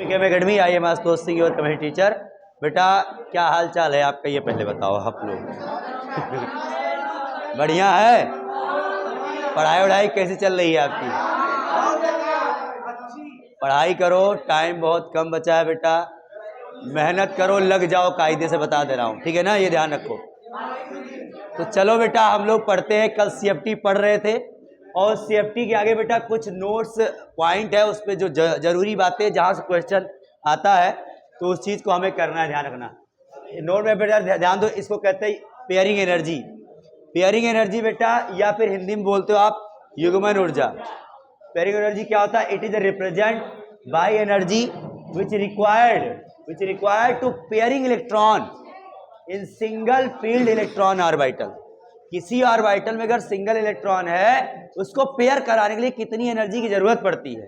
PKM academy, I am Ashutosh Singh और chemistry teacher. बेटा क्या हाल चाल है आपका, ये पहले बताओ आप लोग। बढ़िया है। पढ़ाई वढ़ाई कैसी चल रही है आपकी? पढ़ाई करो, टाइम बहुत कम बचा है बेटा, मेहनत करो, लग जाओ, कायदे से बता दे रहा हूँ, ठीक है ना, ये ध्यान रखो। तो चलो बेटा हम लोग पढ़ते हैं। कल सीएफटी पढ़ रहे थे और सीएफटी के आगे बेटा कुछ नोट्स पॉइंट है, उस पर जो जरूरी बातें जहाँ से क्वेश्चन आता है तो उस चीज़ को हमें करना है, ध्यान रखना। नोट में बेटा ध्यान दो, इसको कहते हैं पेयरिंग एनर्जी। पेयरिंग एनर्जी बेटा, या फिर हिंदी में बोलते हो आप युग्मन ऊर्जा। पेयरिंग एनर्जी क्या होता है? It is represent by energy which required to pairing electron in single field electron orbital. किसी ऑर्बिटल में अगर सिंगल इलेक्ट्रॉन है, उसको पेयर कराने के लिए कितनी एनर्जी की जरूरत पड़ती है,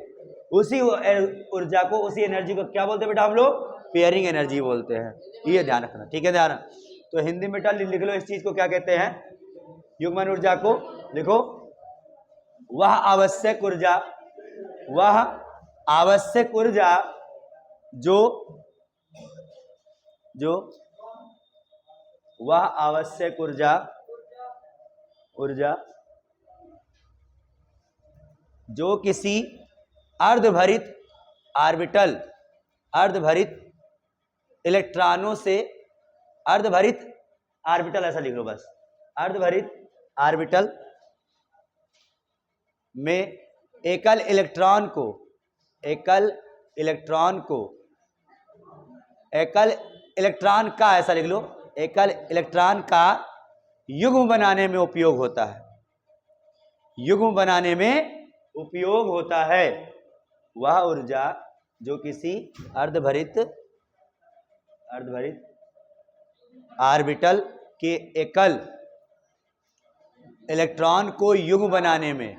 उसी ऊर्जा को, उसी एनर्जी को क्या बोलते हैं बेटा हम लोग? पेयरिंग एनर्जी बोलते हैं। ये ध्यान रखना, ठीक है ध्यान। तो हिंदी में बेटा लिख लो इस चीज को, क्या कहते हैं? युग्मन ऊर्जा को लिखो, वह आवश्यक ऊर्जा जो वह आवश्यक ऊर्जा जो किसी अर्धभरित इलेक्ट्रॉनों से, अर्धभरित ऑर्बिटल ऐसा लिख लो बस, अर्धभरित ऑर्बिटल में एकल इलेक्ट्रॉन का, ऐसा लिख लो, एकल इलेक्ट्रॉन का युग्म बनाने में उपयोग होता है। वह ऊर्जा जो किसी अर्धभरित ऑर्बिटल के एकल इलेक्ट्रॉन को युग्म बनाने में,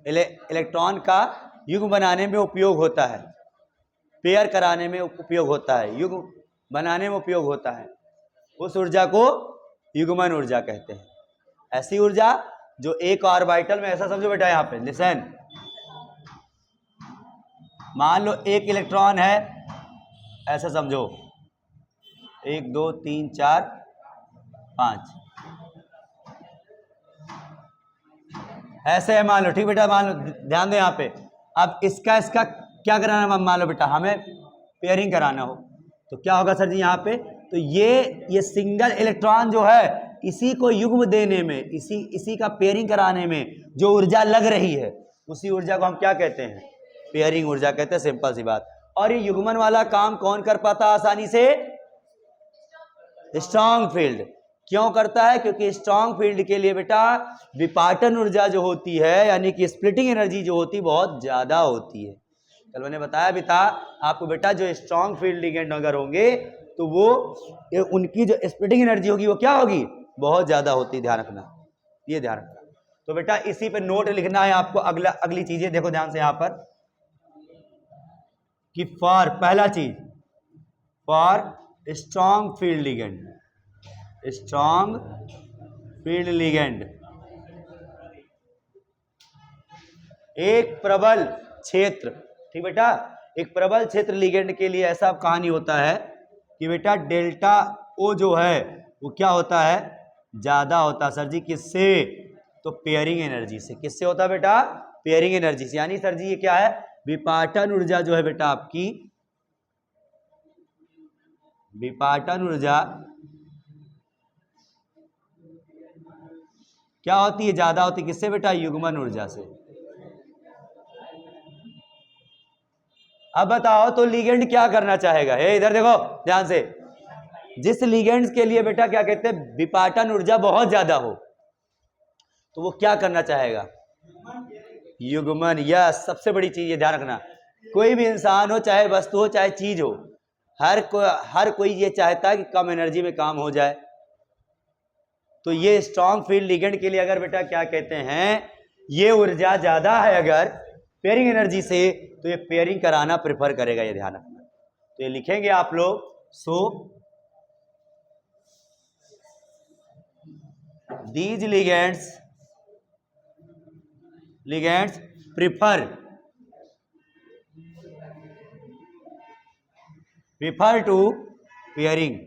इलेक्ट्रॉन का युग्म बनाने में उपयोग होता है, पेयर कराने में उपयोग होता है, युग्म बनाने में उपयोग होता है। उस ऊर्जा को युग्मन ऊर्जा कहते हैं। ऐसी ऊर्जा जो एक ऑर्बिटल में, ऐसा समझो बेटा, यहां पे लिसन, मान लो एक इलेक्ट्रॉन है, ऐसा समझो, 1 2 3 4 5 ऐसे है, मान लो, ठीक बेटा, मान लो, ध्यान दो यहां पे। अब इसका क्या कराना, मान लो बेटा हमें पेयरिंग कराना हो तो क्या होगा सर जी यहाँ पे? तो ये सिंगल इलेक्ट्रॉन जो है, इसी को युग्म देने में, इसी का पेयरिंग कराने में जो ऊर्जा लग रही है, उसी ऊर्जा को हम क्या कहते हैं? पेयरिंग ऊर्जा कहते हैं, सिंपल सी बात। और ये युग्मन वाला काम कौन कर पाता आसानी से? Strong field. क्यों करता है? क्योंकि स्ट्रॉन्ग फील्ड के लिए बेटा विपाटन ऊर्जा जो होती है, यानी कि स्प्लिटिंग एनर्जी जो होती है, बहुत ज्यादा होती है। कल मैंने बताया भी था आपको बेटा, जो स्ट्रॉन्ग फील्ड लिगेंड अगर होंगे तो वो उनकी जो स्प्लिटिंग एनर्जी होगी वो क्या होगी? बहुत ज्यादा होती है, ध्यान रखना, ये ध्यान रखना। तो बेटा इसी पे नोट लिखना है आपको। अगली चीजें देखो ध्यान से यहां पर, कि पहला चीज, फॉर स्ट्रॉन्ग फील्ड लिगेंड, एक प्रबल क्षेत्र, ठीक बेटा, एक प्रबल क्षेत्र लिगेंड के लिए ऐसा कहानी होता है कि बेटा डेल्टा ओ जो है वो क्या होता है? ज्यादा होता है सर जी। किससे? तो पेयरिंग एनर्जी से। किससे होता है बेटा? पेयरिंग एनर्जी से। यानी सर जी ये क्या है? विपाटन ऊर्जा जो है बेटा आपकी, विपाटन ऊर्जा क्या होती है? ज्यादा होती है। किससे बेटा? युग्मन ऊर्जा से। अब बताओ तो लिगेंड क्या करना चाहेगा? इधर देखो ध्यान से। जिस लिगेंड्स के लिए बेटा क्या कहते हैं, विपाटन ऊर्जा बहुत ज्यादा हो, तो वो क्या करना चाहेगा? युग्मन। यह सबसे बड़ी चीज है, ध्यान रखना। कोई भी इंसान हो, चाहे वस्तु हो, चाहे चीज हो, हर कोई ये चाहता है कि कम एनर्जी में काम हो जाए। तो ये स्ट्रॉन्ग फील्ड लिगेंड के लिए अगर बेटा क्या कहते हैं, ये ऊर्जा ज्यादा है अगर पेयरिंग एनर्जी से, तो ये पेयरिंग कराना प्रेफर करेगा, ये ध्यान रखना। तो ये लिखेंगे आप लोग, so these ligands prefer refer to pairing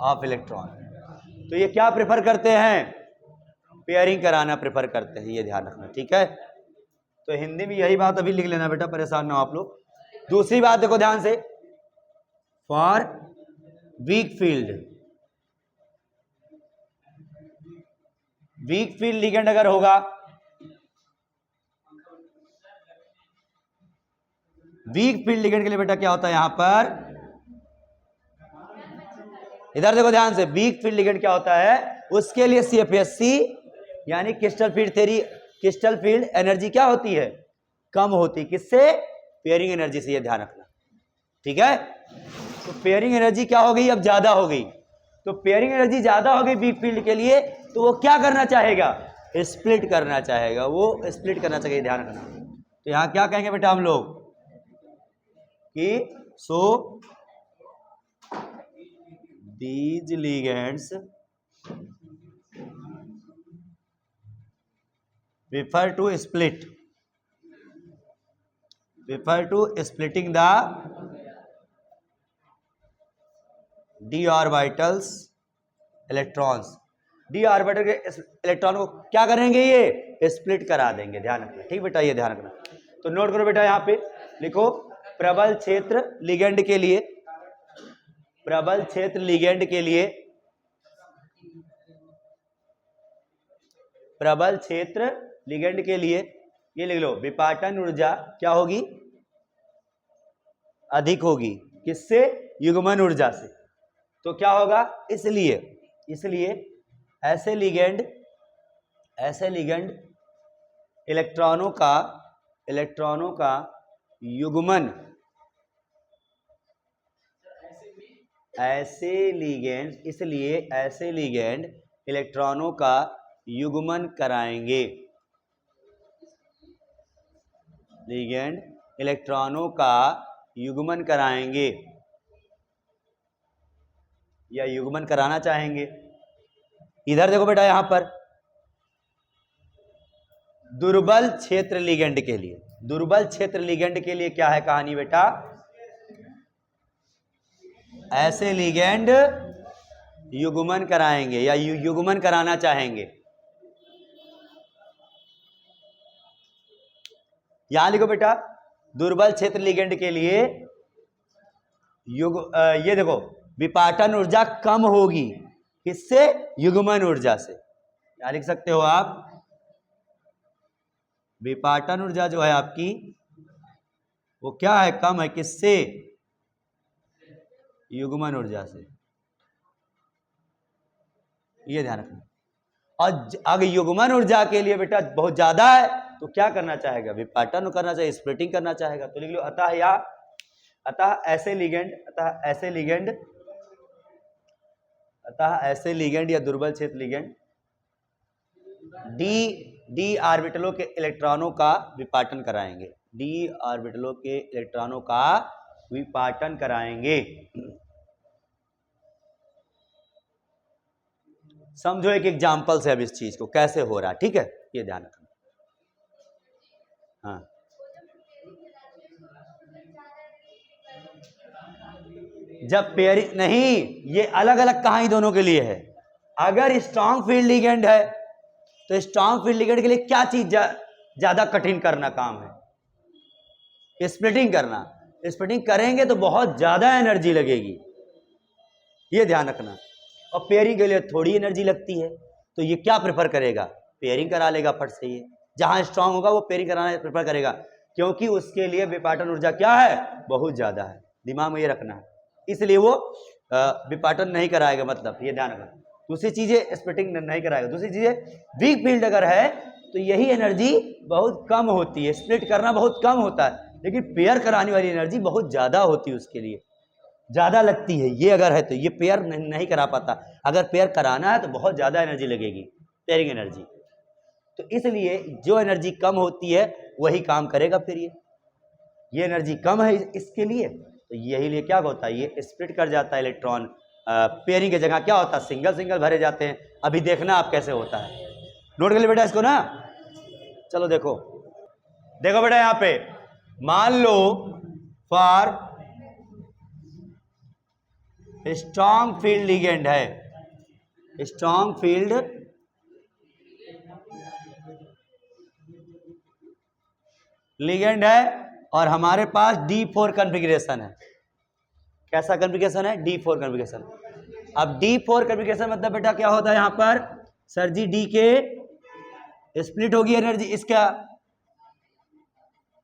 of electron. तो ये क्या प्रेफर करते हैं? पेयरिंग कराना प्रेफर करते हैं, ये ध्यान रखना, ठीक है। तो हिंदी में यही बात अभी लिख लेना बेटा, परेशान ना हो आप लोग। दूसरी बात देखो ध्यान से, for weak field, weak field ligand अगर होगा, वीक फील्ड लिगेंड के लिए बेटा क्या होता है यहां पर, इधर देखो ध्यान से, वीक फील्ड लिगेंड क्या होता है, उसके लिए CFSC यानी crystal field theory, crystal field energy क्या होती है, कम होती, किससे, पेयरिंग एनर्जी से, ये ध्यान रखना, ठीक है। तो पेयरिंग एनर्जी क्या हो गई, अब ज्यादा हो गई। तो पेयरिंग एनर्जी ज्यादा हो गई वीक फील्ड के लिए, तो वो क्या करना चाहेगा, स्प्लिट करना चाहेगा, वो स्प्लिट करना चाहिए, ध्यान रखना। तो यहां क्या कहेंगे बेटा हम लोग कि सो these ligands refer to split, refer to splitting the d orbitals electrons, d orbital के इलेक्ट्रॉन को क्या करेंगे, ये स्प्लिट करा देंगे, ध्यान रखना, ठीक बेटा, ये ध्यान रखना। तो नोट करो बेटा, यहां पे लिखो, प्रबल क्षेत्र लिगेंड के लिए, प्रबल क्षेत्र लिगेंड के लिए, प्रबल क्षेत्र लिगेंड के लिए ये लिख लो, विपाटन ऊर्जा क्या होगी, अधिक होगी, किससे, युग्मन ऊर्जा से। तो क्या होगा, इसलिए ऐसे लिगेंड इलेक्ट्रॉनों का युग्मन, ऐसे लिगेंड, इसलिए ऐसे लिगेंड इलेक्ट्रॉनों का युग्मन कराएंगे, लिगेंड इलेक्ट्रॉनों का युग्मन कराएंगे या युग्मन कराना चाहेंगे। इधर देखो बेटा, यहां पर दुर्बल क्षेत्र लिगेंड के लिए, दुर्बल क्षेत्र लिगेंड के लिए क्या है कहानी बेटा, ऐसे लिगेंड युग्मन कराएंगे या युग्मन कराना चाहेंगे। यहां लिखो बेटा, दुर्बल क्षेत्र लिगेंड के लिए ये देखो, विपाटन ऊर्जा कम होगी, किससे, युग्मन ऊर्जा से। क्या लिख सकते हो आप, विपाटन ऊर्जा जो है आपकी वो क्या है, कम है, किससे, युग्मन ऊर्जा से, ये ध्यान रखना। और अगर युग्मन ऊर्जा के लिए बेटा बहुत ज्यादा है तो क्या करना चाहेगा, विपाटन करना चाहिए, स्प्लिटिंग करना चाहेगा। तो लिख लो, अतः ऐसे लिगेंड या दुर्बल क्षेत्र लिगेंड डी ऑर्बिटलों के इलेक्ट्रॉनों का विपाटन कराएंगे, डी ऑर्बिटलों के इलेक्ट्रॉनों का विपाटन कराएंगे। समझो एक एग्जाम्पल से अब इस चीज को कैसे हो रहा है, ठीक है, ये ध्यान रखना। हाँ, जब पेयरिंग नहीं, ये अलग अलग कहानी दोनों के लिए है। अगर स्ट्रॉन्ग फील्ड लिगेंड है तो स्ट्रॉन्ग फील्ड लिगेंड के लिए क्या चीज ज्यादा कठिन करना काम है, स्प्लिटिंग करना। स्प्लिटिंग करेंगे तो बहुत ज्यादा एनर्जी लगेगी, ये ध्यान रखना। और पेयरिंग के लिए थोड़ी एनर्जी लगती है, तो ये क्या प्रेफर करेगा, पेयरिंग करा लेगा फट से। ये जहां स्ट्रांग होगा वो पेयरिंग कराना प्रेफर करेगा, क्योंकि उसके लिए विपाटन ऊर्जा क्या है, बहुत ज्यादा है, दिमाग में ये रखना है। इसलिए वो विपाटन नहीं कराएगा, मतलब ये ध्यान रखना। दूसरी चीजें स्प्लिटिंग नहीं कराएगा। दूसरी चीजें वीक फील्ड अगर है तो यही एनर्जी बहुत कम होती है, स्प्लिट करना बहुत कम होता है, लेकिन पेयर कराने वाली एनर्जी बहुत ज्यादा होती है, उसके लिए ज्यादा लगती है। ये अगर है तो ये पेयर नहीं करा पाता, अगर पेयर कराना है तो बहुत ज्यादा एनर्जी लगेगी, पेयरिंग एनर्जी। तो इसलिए जो एनर्जी कम होती है वही काम करेगा। फिर ये एनर्जी कम है इसके लिए, तो यही लिए क्या होता है, ये स्प्लिट कर जाता है इलेक्ट्रॉन। पेयरिंग की जगह क्या होता है, सिंगल सिंगल भरे जाते हैं। अभी देखना आप कैसे होता है, नोट कर ले बेटा इसको ना। चलो देखो बेटा, यहाँ पे मान लो फॉर स्ट्रॉन्ग फील्ड लिगेंड है, स्ट्रॉन्ग फील्ड लिगेंड है, और हमारे पास D4 कॉन्फ़िगरेशन है। कैसा कॉन्फ़िगरेशन है? D4 configuration. अब D4 कॉन्फ़िगरेशन मतलब बेटा क्या होता है यहां पर? सर जी D के स्प्लिट होगी एनर्जी इसका,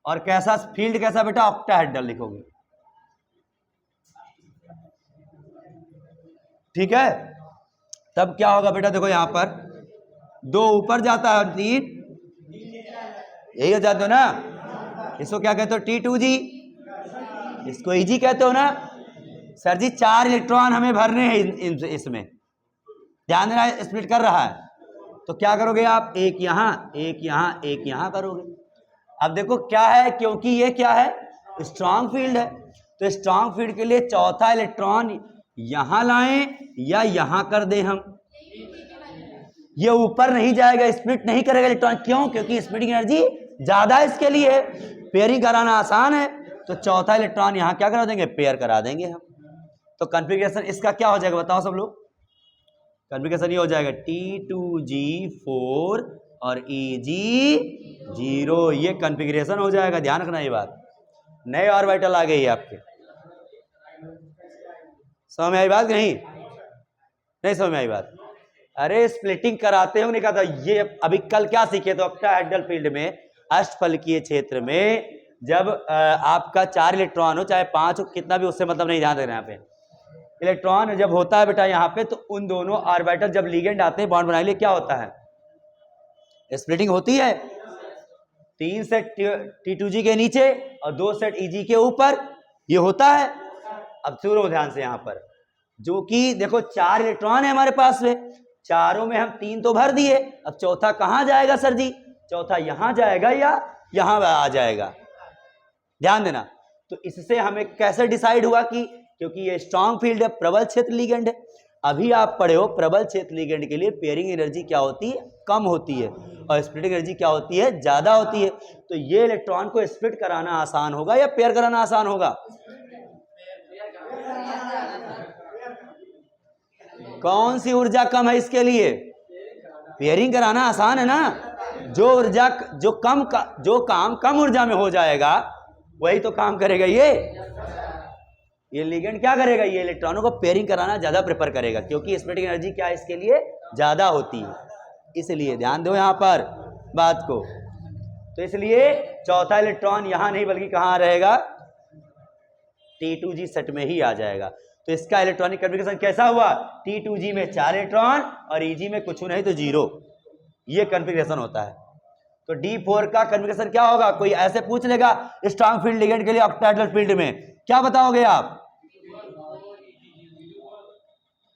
और कैसा फील्ड कैसा बेटा? ऑक्टाहेड्रल लिखोगे, ठीक है। तब क्या होगा बेटा? देखो यहां पर 2 ऊपर जाता है और 3 यही हो जाते हो ना। इसको क्या कहते हो? T2G, इसको EG कहते हो ना। सर जी 4 इलेक्ट्रॉन हमें भरने हैं इसमें, ध्यान देना, स्प्लिट कर रहा है। तो क्या करोगे आप? एक यहां, एक यहां, एक यहां करोगे। अब देखो क्या है, क्योंकि ये क्या है? स्ट्रॉन्ग फील्ड है, तो स्ट्रॉन्ग फील्ड के लिए चौथा इलेक्ट्रॉन यहां लाएं या यहां कर दें हम? ये ऊपर नहीं जाएगा, स्प्लिट नहीं करेगा इलेक्ट्रॉन। क्यों? क्योंकि स्प्लिटिंग एनर्जी ज्यादा है इसके लिए, पेयरिंग कराना आसान है। तो चौथा इलेक्ट्रॉन यहां क्या करा देंगे? पेयर करा देंगे हम। तो कॉन्फ़िगरेशन इसका क्या हो जाएगा बताओ सब लोग? कॉन्फ़िगरेशन ये हो जाएगा T2G4 और EG0, ये कॉन्फ़िगरेशन हो जाएगा। ध्यान रखना ये बात। नए ऑर्बिटल आ गई है आपके, समझ में आई बात? नहीं समझ में आई बात? अरे स्प्लिटिंग कराते हो नहीं कहा था ये। अभी कल क्या सीखे? तो ऑक्टाहेड्रल फील्ड में, अष्टफलकीय क्षेत्र में, जब आपका 4 इलेक्ट्रॉन हो चाहे 5 हो, कितना भी, उससे मतलब नहीं, ध्यान देना। यहाँ पे इलेक्ट्रॉन जब होता है बेटा यहाँ पे, तो उन दोनों ऑर्बिटल जब लिगेंड आते हैं बॉन्ड बनाने के लिए, क्या होता है? स्प्लिटिंग होती है। 3 सेट T2G के नीचे और 2 सेट EG के ऊपर, ये होता है। अब सुनो ध्यान से, यहाँ पर जो कि देखो 4 इलेक्ट्रॉन है हमारे पास में, चारों में हम 3 तो भर दिए। अब चौथा कहां जाएगा सर जी? चौथा यहां जाएगा या यहां आ जाएगा? ध्यान देना। तो इससे हमें कैसे डिसाइड हुआ कि, क्योंकि ये स्ट्रॉन्ग फील्ड है, प्रबल क्षेत्र लिगेंड है। अभी आप पढ़े हो प्रबल क्षेत्र लिगेंड के लिए पेयरिंग एनर्जी क्या होती है? कम होती है, और स्प्लिटिंग एनर्जी क्या होती है? ज्यादा होती है। तो ये इलेक्ट्रॉन को स्प्लिट कराना आसान होगा या पेयर कराना आसान होगा? कौन सी ऊर्जा कम है इसके लिए? पेयरिंग कराना आसान है ना। जो ऊर्जा, जो काम कम ऊर्जा में हो जाएगा वही तो काम करेगा। ये लिगेंड क्या करेगा? ये इलेक्ट्रॉनों को पेयरिंग कराना ज्यादा प्रेफर करेगा, क्योंकि स्प्लिटिंग एनर्जी क्या है इसके लिए? ज्यादा होती है। इसलिए ध्यान दो यहां पर बात को। तो इसलिए चौथा इलेक्ट्रॉन यहां नहीं बल्कि कहां रहेगा? T2G सेट में ही आ जाएगा। तो इसका इलेक्ट्रॉनिक कॉन्फ़िगरेशन कैसा हुआ? T2G में 4 इलेक्ट्रॉन और EG में कुछ नहीं तो 0, ये कॉन्फ़िगरेशन होता है। तो D4 का कॉन्फ़िगरेशन क्या होगा? कोई ऐसे पूछ लेगा स्ट्रॉन्ग फील्ड लिगेंड के लिए ऑक्टाहेड्रल फील्ड में, क्या बताओगे आप?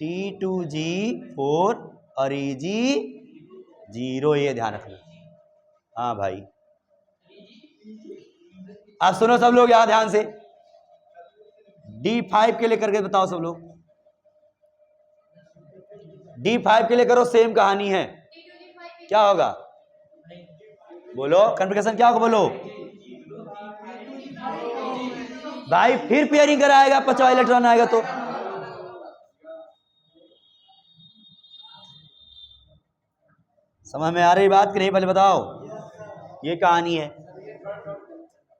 T2G4 और EG0, ये ध्यान रखना। हाँ भाई, अब सुनो सब लोग यहां ध्यान से। D5 के लिए करके बताओ सब लोग। D5 के लिए करो, सेम कहानी है। क्या होगा? बोलो कॉन्फ़िगरेशन क्या होगा? बोलो भाई, फिर पेयरिंग कराएगा, 50 इलेक्ट्रॉन आएगा तो। समझ में आ रही बात कि नहीं? पहले बताओ, ये कहानी है,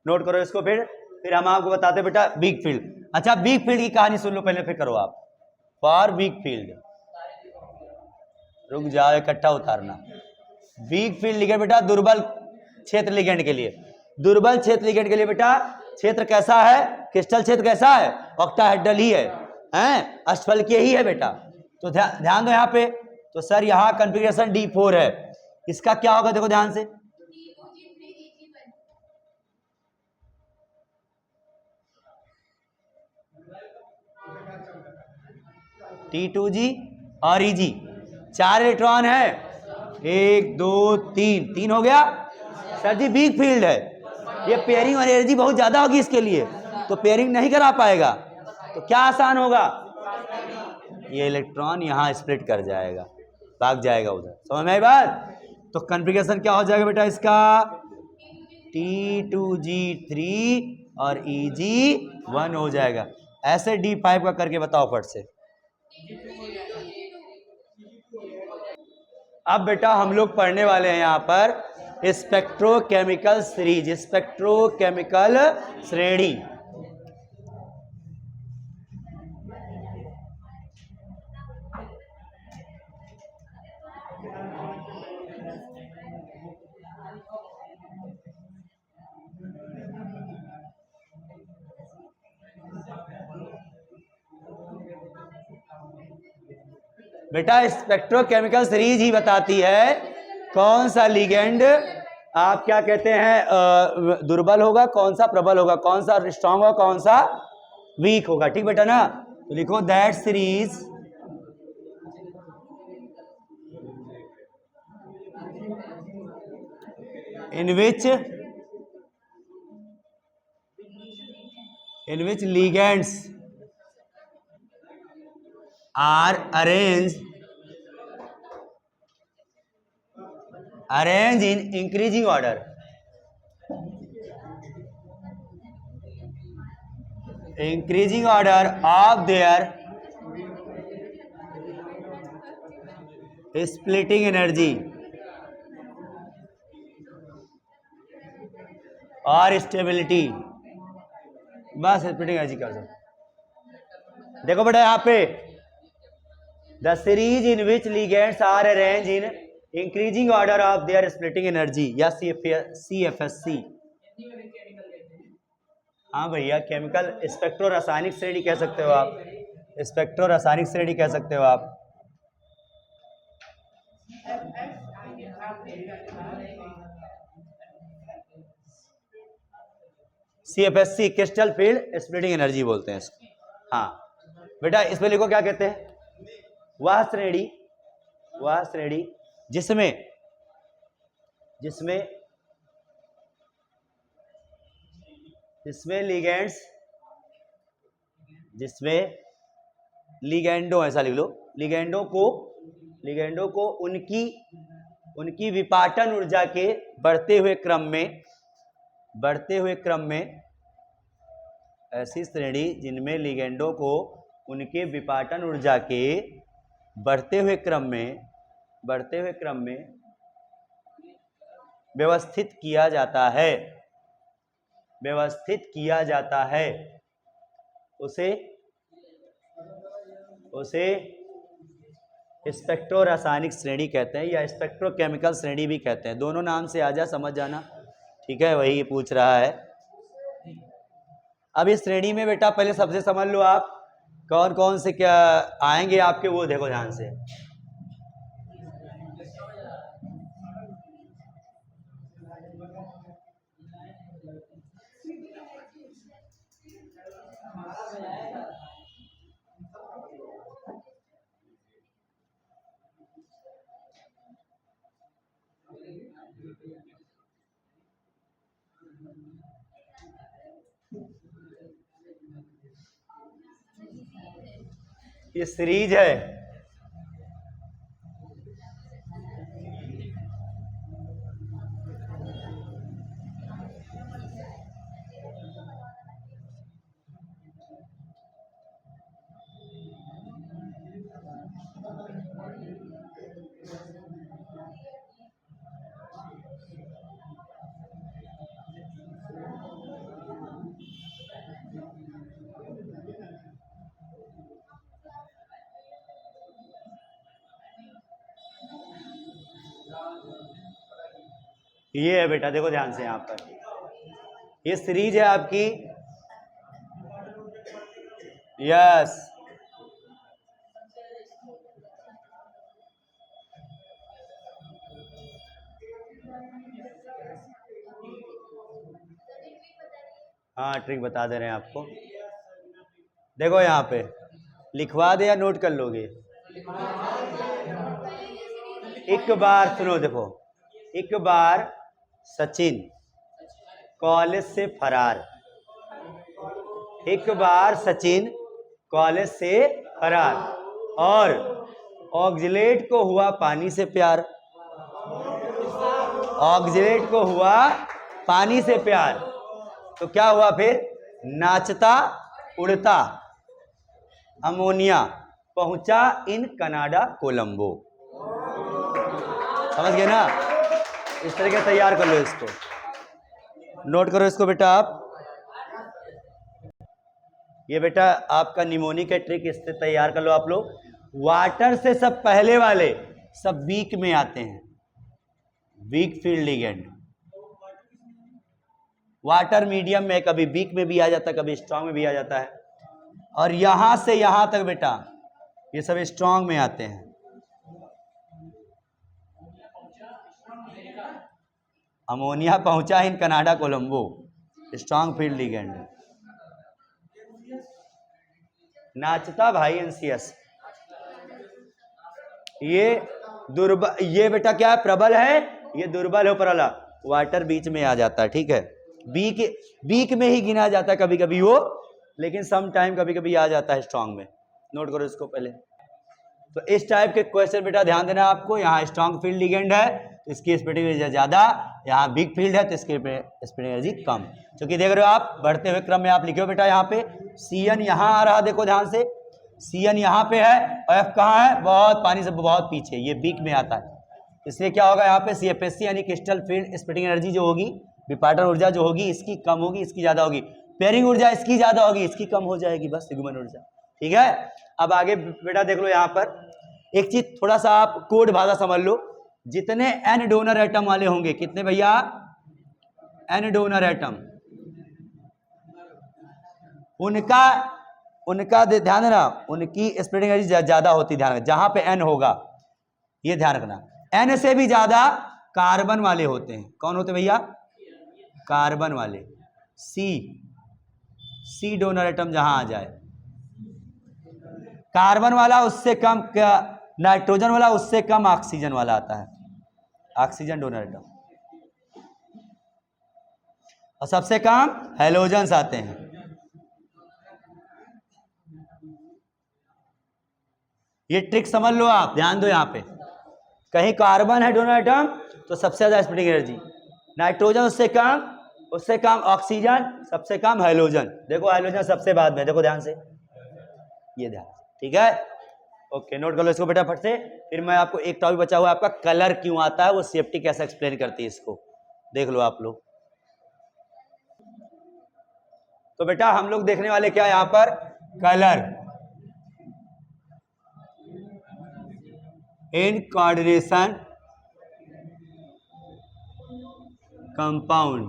नोट करो इसको। फिर हम आपको बताते बेटा वीक फील्ड। अच्छा, वीक फील्ड की कहानी सुन लो पहले, फिर करो आप। फॉर वीक फील्ड, रुक जाओ, इकट्ठा उतारना। वीक फील्ड लिगेंड बेटा दुर्बल क्षेत्र लिगेंड के लिए। दुर्बल क्षेत्र लिगेंड के लिए बेटा क्षेत्र कैसा है? क्रिस्टल क्षेत्र कैसा है? ऑक्टाहेड्रल ही है, अष्टफलकीय ही है बेटा। तो ध्यान दो यहाँ पे। तो सर यहाँ कॉन्फ़िगरेशन D4 है, इसका क्या होगा? देखो ध्यान से, T2G और EG 4 इलेक्ट्रॉन है, 1 2 3 हो गया। सर जी वीक फील्ड है, ये पेयरिंग और एनर्जी बहुत ज्यादा होगी इसके लिए, तो पेयरिंग नहीं करा पाएगा। तो क्या आसान होगा? ये इलेक्ट्रॉन यहां स्प्लिट कर जाएगा, भाग जाएगा उधर। समझ में आई बात? तो कॉन्फ़िगरेशन क्या हो जाएगा बेटा इसका? T2G3 और Eg1 हो जाएगा। ऐसे D5 का करके बताओ फट से। अब बेटा हम लोग पढ़ने वाले हैं यहाँ पर स्पेक्ट्रोकेमिकल सीरीज, स्पेक्ट्रोकेमिकल श्रेणी। बेटा स्पेक्ट्रोकेमिकल सीरीज ही बताती है कौन सा लिगेंड आप क्या कहते हैं दुर्बल होगा, कौन सा प्रबल होगा, कौन सा स्ट्रांग होगा, कौन सा वीक होगा। ठीक बेटा ना, तो लिखो that series in which ligands are arranged in increasing order, of their splitting energy और स्टेबिलिटी। बस स्प्लिटिंग एनर्जी कर दो। देखो बेटा यहाँ पे the series in which ligands are arrange in increasing order of their splitting energy या CFSC। हाँ भैया, केमिकल स्पेक्ट्रो रासायनिक श्रेणी कह सकते हो आप, स्पेक्ट्रो रासायनिक श्रेणी कह सकते हो आप। CFSC crystal field splitting energy बोलते हैं इसको। हाँ बेटा इसमें लिखो क्या कहते हैं, वह श्रेणी जिसमें लिगेंडो, ऐसा लिख लो, लिगेंडो को उनकी विपाटन ऊर्जा के बढ़ते हुए क्रम में ऐसी श्रेणी जिनमें लिगेंडो को उनके विपाटन ऊर्जा के बढ़ते हुए क्रम में व्यवस्थित किया जाता है उसे स्पेक्ट्रो रासायनिक श्रेणी कहते हैं या स्पेक्ट्रोकेमिकल श्रेणी भी कहते हैं। दोनों नाम से आ जा, समझ जाना। ठीक है, वही पूछ रहा है। अब इस श्रेणी में बेटा पहले सबसे समझ लो आप कौन कौन से क्या आएंगे आपके, वो देखो ध्यान से। ये सीरीज है, ये है बेटा, देखो ध्यान से। यहाँ पर ये सीरीज है आपकी, यस। हाँ ट्रिक बता दे रहे हैं आपको। देखो यहाँ पे लिखवा दे या नोट कर लोगे? एक बार सुनो, देखो एक बार सचिन कॉलेज से फरार, एक बार सचिन कॉलेज से फरार और ऑक्जिलेट को हुआ पानी से प्यार, ऑक्जिलेट को हुआ पानी से प्यार, तो क्या हुआ फिर, नाचता उड़ता अमोनिया पहुंचा इन कनाडा कोलंबो। समझ गए ना? इस तरीके तैयार कर लो इसको, नोट करो इसको बेटा आप। ये बेटा आपका निमोनिक का ट्रिक, इससे तैयार कर लो आप लोग। वाटर से सब पहले वाले सब वीक में आते हैं, weak field ligand. Water medium में कभी वीक में भी आ जाता है, कभी स्ट्रांग में भी आ जाता है। और यहां से यहां तक बेटा ये सब स्ट्रांग में आते हैं। अमोनिया पहुंचा in Canada Colombo, strong field ligand. नाचता भाई एनसीएस, ये दुर्बल, ये बेटा क्या है, प्रबल है, ये दुर्बल है ऊपर वाला। वाटर बीच में आ जाता है, ठीक है, बीक में ही गिना जाता है कभी कभी वो, लेकिन सम टाइम कभी कभी आ जाता है स्ट्रांग में। नोट करो इसको पहले। तो इस टाइप के क्वेश्चन बेटा ध्यान देना आपको। यहाँ स्ट्रांग फील्ड लिगेंड है तो इसकी स्प्लिटिंग एनर्जी ज्यादा, यहाँ वीक फील्ड है तो इसकी स्प्लिटिंग एनर्जी कम। क्योंकि देख रहे हो आप बढ़ते हुए क्रम में, आप लिखो बेटा यहाँ पे Cn यहाँ आ रहा, देखो ध्यान से, Cn यहाँ पे है और F कहाँ है, बहुत पानी से बहुत पीछे, ये वीक में आता है। इसलिए क्या होगा यहाँ पे CFSC यानी क्रिस्टल फील्ड स्प्लिटिंग एनर्जी जो होगी, विपाटन ऊर्जा जो होगी, इसकी कम होगी, इसकी ज्यादा होगी। पेयरिंग ऊर्जा इसकी ज्यादा होगी, इसकी कम हो जाएगी, बस सिग्मन ऊर्जा। ठीक है, अब आगे बेटा देख लो यहाँ पर एक चीज, थोड़ा सा आप कोड भाषा समझ लो। जितने एन डोनर एटम वाले होंगे, कितने भैया, एन डोनर एटम, उनका ध्यान देना, उनकी स्प्लिटिंग एनर्जी ज्यादा होती, ध्यान रखना जहां पे एन होगा, ये ध्यान रखना। एन से भी ज्यादा कार्बन वाले होते हैं। कौन होते भैया, कार्बन वाले। सी डोनर एटम जहां आ जाए, कार्बन वाला उससे कम, नाइट्रोजन वाला उससे कम ऑक्सीजन वाला आता है, ऑक्सीजन डोनर एटम। और सबसे कम हैलोजन्स आते हैं। ये ट्रिक समझ लो आप, ध्यान दो यहाँ पे। कहीं कार्बन है डोनर एटम तो सबसे ज्यादा स्प्लिटिंग एनर्जी, नाइट्रोजन उससे कम ऑक्सीजन, सबसे कम हैलोजन। देखो हैलोजन सबसे बाद में, देखो ध्यान से, ये ध्यान, ठीक है, ओके। नोट कर लो इसको बेटा फट से। फिर मैं आपको एक टॉपिक बचा हुआ है आपका, कलर क्यों आता है, वो सेफ्टी कैसे एक्सप्लेन करती है, इसको देख लो आप लोग। तो बेटा हम लोग देखने वाले क्या यहाँ पर, colour in coordination compound.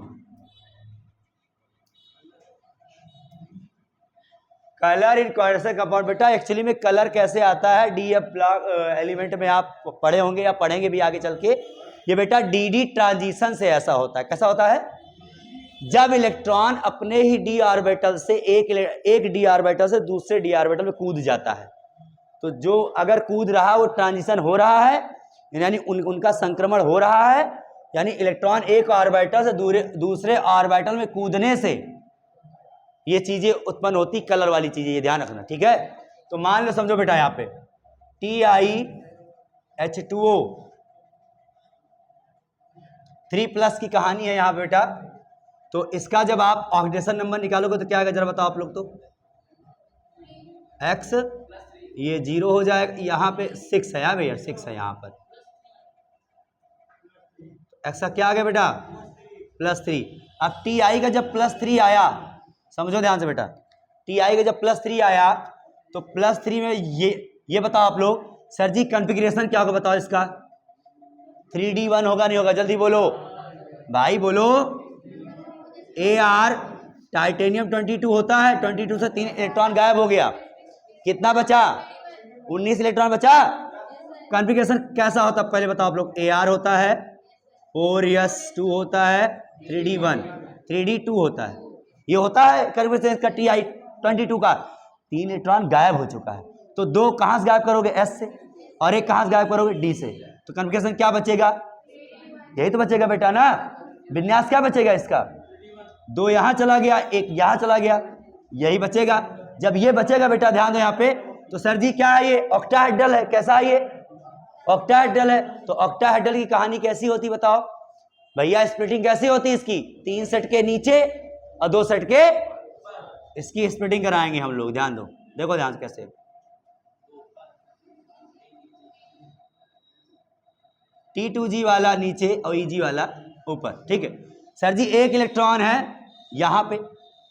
Colour in coordination compound बेटा, एक्चुअली में कलर कैसे आता है, डीएफ ब्लॉक एलिमेंट में आप पढ़े होंगे या पढ़ेंगे भी आगे चल के। ये बेटा डी ट्रांजिशन से ऐसा होता है। कैसा होता है, जब इलेक्ट्रॉन अपने ही डी ऑर्बिटल से एक डी ऑर्बिटल से दूसरे डी ऑर्बिटल में कूद जाता है, तो जो अगर कूद रहा वो ट्रांजिशन हो रहा है, यानी उनका संक्रमण हो रहा है, यानी इलेक्ट्रॉन एक ऑर्बिटल से दूसरे ऑर्बिटल में कूदने से ये चीजें उत्पन्न होती, कलर वाली चीजें, ये ध्यान रखना, ठीक है। तो मान लो, समझो बेटा यहाँ पे TiH2O 3+ की कहानी है यहाँ पे बेटा। तो इसका जब आप ऑक्सीडेशन नंबर निकालोगे तो क्या आएगा, जरा बताओ आप लोग। तो X ये 0 हो जाएगा, यहाँ पे 6 है भैया, 6 है यहाँ पर। X का क्या आ गया बेटा, +3। अब Ti का जब +3 आया, समझो ध्यान से बेटा, Ti का जब +3 आया तो +3 में ये बताओ आप लोग, सर जी कॉन्फ़िगरेशन क्या होगा बताओ इसका, 3D1 होगा नहीं होगा, जल्दी बोलो भाई बोलो। Ar टाइटेनियम 22 होता है, 22 से 3 इलेक्ट्रॉन गायब हो गया, कितना बचा, 19 इलेक्ट्रॉन बचा। कॉन्फ़िगरेशन कैसा होता है पहले बताओ आप लोग, Ar होता है 4s2 होता है, 3D1 3D2 होता है, ये होता है कॉन्फ़िगरेशन का Ti22 का। 3 इलेक्ट्रॉन गायब हो चुका है, तो 2 कहां से गायब करोगे, S से, और 1 कहां से गायब करोगे, D से। तो कॉन्फ़िगरेशन क्या बचेगा, यही तो बचेगा बेटा ना, विन्यास क्या बचेगा इसका, 2 यहां चला गया, 1 यहां चला गया, यही बचेगा। जब ये बचेगा बेटा ध्यान दो यहाँ पे, तो सर जी क्या है ये, ऑक्टाहेड्रल है। कैसा है ये, ऑक्टाहेड्रल है। तो ऑक्टाहेड्रल की कहानी कैसी होती बताओ, भैया स्प्लिटिंग कैसे होती है इसकी, 3 सेट के नीचे और 2 सेट के, इसकी स्प्लिटिंग कराएंगे हम लोग, ध्यान दो, देखो ध्यान से कैसे। T2G वाला नीचे और EG वाला ऊपर, ठीक है सर जी। एक इलेक्ट्रॉन है यहां पे,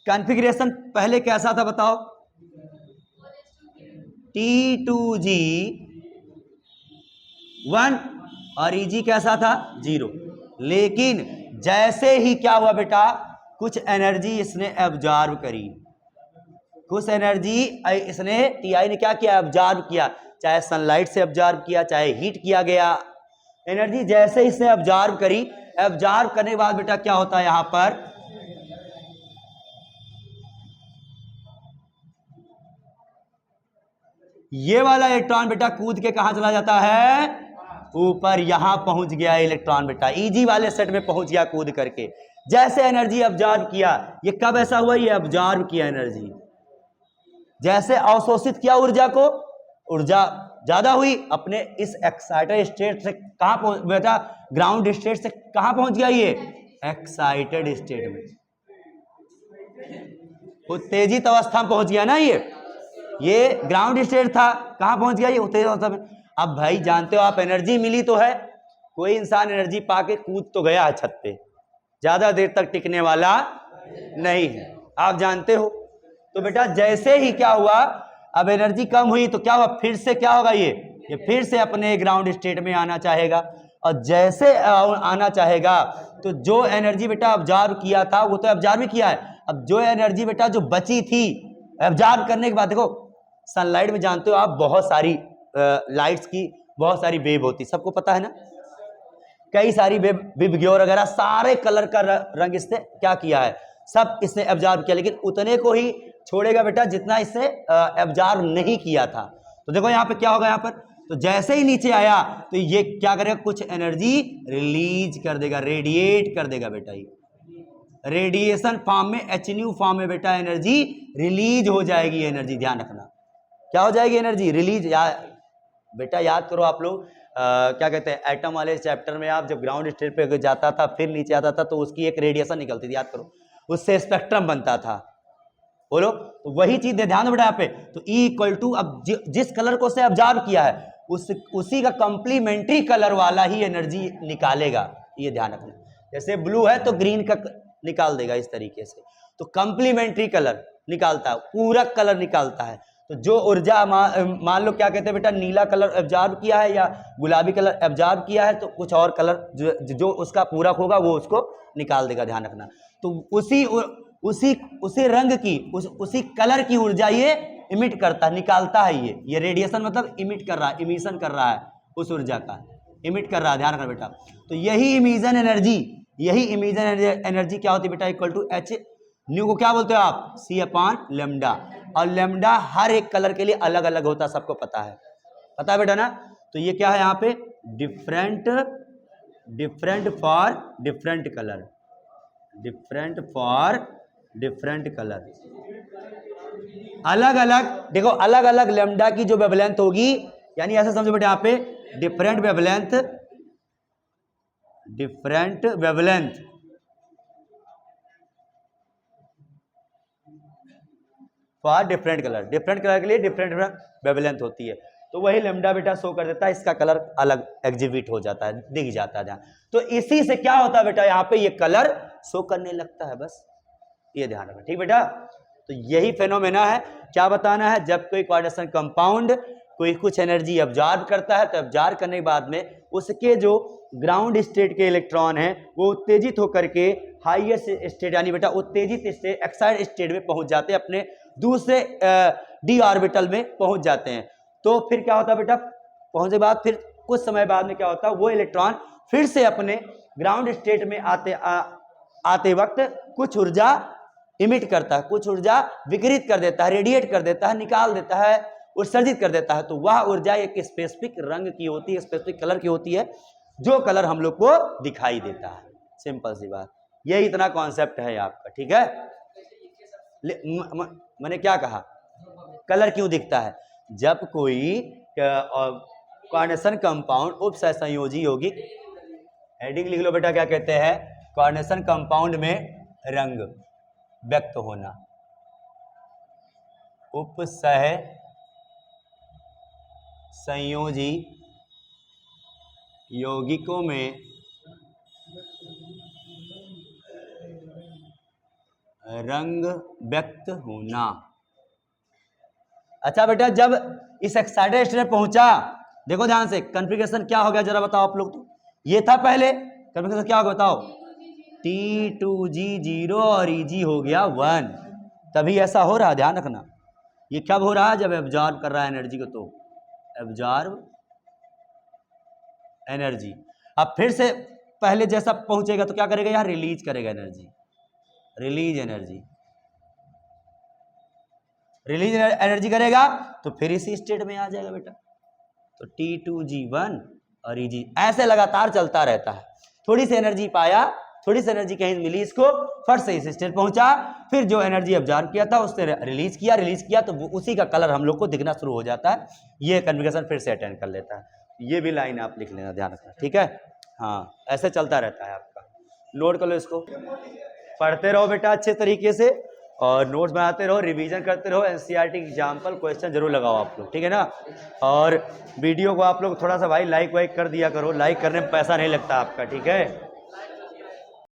कॉन्फ़िगरेशन पहले कैसा था बताओ, T2G 1 और EG कैसा था 0। लेकिन जैसे ही क्या हुआ बेटा, कुछ एनर्जी इसने एब्जॉर्ब करी, कुछ एनर्जी इसने TI ने क्या किया, एब्जॉर्ब किया, चाहे सनलाइट से एब्जॉर्ब किया, चाहे हीट किया गया, एनर्जी जैसे इसने एब्जॉर्ब करी, एब्जॉर्ब करने के बाद बेटा क्या होता है यहां पर, ये वाला इलेक्ट्रॉन बेटा कूद के कहां चला जाता है, ऊपर, यहां पहुंच गया इलेक्ट्रॉन बेटा, EG वाले सेट में पहुंच गया कूद करके। जैसे एनर्जी एब्जॉर्ब किया, ये कब ऐसा हुआ, ये एब्जॉर्ब किया एनर्जी, जैसे अवशोषित किया ऊर्जा को, ऊर्जा ज्यादा हुई, अपने इस एक्साइटेड स्टेट से कहां पहुंच बेटा, ग्राउंड स्टेट से कहां पहुंच गया, ये एक्साइटेड स्टेट में, उत्तेजित अवस्था में पहुंच गया ना, ये ग्राउंड स्टेट था, कहां पहुंच गया, ये उत्तेजित अवस्था में। अब भाई जानते हो आप, एनर्जी मिली तो है, कोई इंसान एनर्जी पाके कूद तो गया है छत पे, ज्यादा देर तक टिकने वाला नहीं है, आप जानते हो। तो बेटा जैसे ही क्या हुआ, अब एनर्जी कम हुई तो क्या हुआ, फिर से क्या होगा, ये फिर से अपने ग्राउंड स्टेट में आना चाहेगा, और जैसे आना चाहेगा तो जो एनर्जी बेटा ऑब्जर्व किया था वो तो ऑब्जर्व ही किया है, अब जो एनर्जी बेटा जो बची थी ऑब्जर्व करने के बाद, देखो सनलाइट में जानते हो आप बहुत सारी लाइट्स की बहुत सारी वेव होती, सबको पता है ना, कई सारी वेव, विबग्योर वगैरह सारे कलर का रंग इससे क्या किया है, सब इसने ऑब्जर्व किया, लेकिन उतने को ही छोड़ेगा बेटा जितना इससे ऑब्जर्व नहीं किया था। तो देखो यहाँ पे क्या होगा, यहाँ पर तो जैसे ही नीचे आया तो ये क्या करेगा, कुछ एनर्जी रिलीज कर देगा, रेडिएट कर देगा बेटा, ये रेडिएशन फॉर्म में, HNU फॉर्म में बेटा एनर्जी रिलीज हो जाएगी, एनर्जी ध्यान रखना, क्या हो जाएगी, एनर्जी रिलीज। बेटा याद करो आप लोग, क्या कहते हैं, एटम वाले चैप्टर में आप जब ग्राउंड स्टेट पे जाता था फिर नीचे आता था तो उसकी एक रेडिएशन निकलती थी, याद करो, उससे स्पेक्ट्रम बनता था, बोलो, तो वही चीज दे ध्यान बेटा यहाँ पे। तो E इक्वल टू, अब जिस कलर को से ऑब्जर्व किया है उसी का कंप्लीमेंट्री कलर वाला ही एनर्जी निकालेगा, ये ध्यान रखना। जैसे ब्लू है तो ग्रीन का निकाल देगा इस तरीके से, तो कंप्लीमेंट्री कलर निकालता है, पूरक कलर निकालता है। तो जो ऊर्जा मान लो क्या कहते हैं बेटा, नीला कलर एब्जॉर्ब किया है या गुलाबी कलर एब्जॉर्ब किया है, तो कुछ और कलर जो उसका पूरक होगा वो उसको निकाल देगा, ध्यान रखना। तो उसी रंग की उसी कलर की ऊर्जा ये इमिट करता है, निकालता है, ये रेडिएशन मतलब इमिट कर रहा है, इमिशन कर रहा है, उस ऊर्जा का इमिट कर रहा है, ध्यान रखना बेटा। तो यही इमिशन एनर्जी क्या होती है बेटा, इक्वल टू H न्यू को क्या बोलते हो आप, C/λ, और लैम्डा हर एक कलर के लिए अलग अलग होता है, सबको पता है बेटा ना। तो ये क्या है यहाँ पे, डिफरेंट फॉर डिफरेंट कलर, अलग अलग, देखो अलग अलग लैम्डा की जो वेवलेंथ होगी, यानी ऐसा समझो बेटा यहाँ पे different wavelength for different colour के लिए डिफरेंट वेवलेंथ होती है। तो वही लैम्डा बेटा शो कर देता है, इसका कलर अलग एग्जिबिट हो जाता है, दिख जाता है ध्यान। तो इसी से क्या होता है बेटा, यहाँ पे ये कलर शो करने लगता है, बस ये ध्यान रखना, ठीक बेटा। तो यही फेनोमेना है, क्या बताना है, जब कोई कोऑर्डिनेशन कंपाउंड कोई कुछ एनर्जी ऑब्जर्व करता है, तो ऑब्जर्व करने के बाद में उसके जो ग्राउंड स्टेट के इलेक्ट्रॉन हैं वो उत्तेजित होकर के हाईएस्ट स्टेट यानी बेटा उत्तेजित स्टेट एक्साइटेड स्टेट में पहुंच जाते हैं, अपने दूसरे डी ऑर्बिटल में पहुंच जाते हैं। तो फिर क्या होता है बेटा, पहुंचने के बाद फिर कुछ समय बाद में क्या होता है, वो इलेक्ट्रॉन फिर से अपने ग्राउंड स्टेट में आते वक्त कुछ ऊर्जा इमिट करता है, कुछ ऊर्जा विकिरित कर देता है, रेडिएट कर देता है, निकाल देता है, उत्सर्जित कर देता है। तो वह ऊर्जा एक स्पेसिफिक रंग की होती है, स्पेसिफिक कलर की होती है, जो कलर हम लोग को दिखाई देता है। सिंपल सी बात, यही इतना कॉन्सेप्ट है आपका, ठीक है। मैंने क्या कहा, कलर क्यों दिखता है, जब कोई कोऑर्डिनेशन कंपाउंड उपसहसंयोजी यौगिक हेडिंग लिख लो बेटा, क्या कहते हैं? कोऑर्डिनेशन कंपाउंड में रंग व्यक्त होना। उपसह संयोजी यौगिकों में रंग व्यक्त होना। अच्छा बेटा, जब इस एक्साइटेड स्टेट में पहुंचा, देखो ध्यान से, कॉन्फ़िगरेशन क्या हो गया जरा बताओ आप लोग। तो ये था पहले, कॉन्फ़िगरेशन क्या हो गया बताओ? T2G0 और Eg हो गया 1। तभी ऐसा हो रहा, ध्यान रखना। ये कब हो रहा है? जब एब्जॉर्ब कर रहा है एनर्जी को, तो एब्जॉर्ब एनर्जी। अब फिर से पहले जैसा पहुंचेगा तो क्या करेगा यार? रिलीज करेगा energy, release energy, release energy करेगा तो फिर इसी स्टेट में आ जाएगा बेटा। तो T2G1 और Eg ऐसे लगातार चलता रहता है। थोड़ी सी एनर्जी पाया, थोड़ी सी एनर्जी कहीं मिली इसको, फट से इस स्टेट पहुंचा, फिर जो एनर्जी अब्जॉर्ब किया था उसने रिलीज किया तो उसी का कलर हम लोग को दिखना शुरू हो जाता है। ये कन्फिगरेशन फिर से अटेंड कर लेता है। ये भी लाइन आप लिख लेना, ध्यान रखना, ठीक है? हाँ, ऐसे चलता रहता है आपका। नोट कर लो इसको, पढ़ते रहो बेटा अच्छे तरीके से, और नोट्स बनाते रहो, रिवीजन करते रहो, एनसीईआरटी एग्जाम्पल क्वेश्चन जरूर लगाओ आप लोग, ठीक है ना? और वीडियो को आप लोग थोड़ा सा भाई लाइक वाइक कर दिया करो, लाइक करने में पैसा नहीं लगता आपका, ठीक है?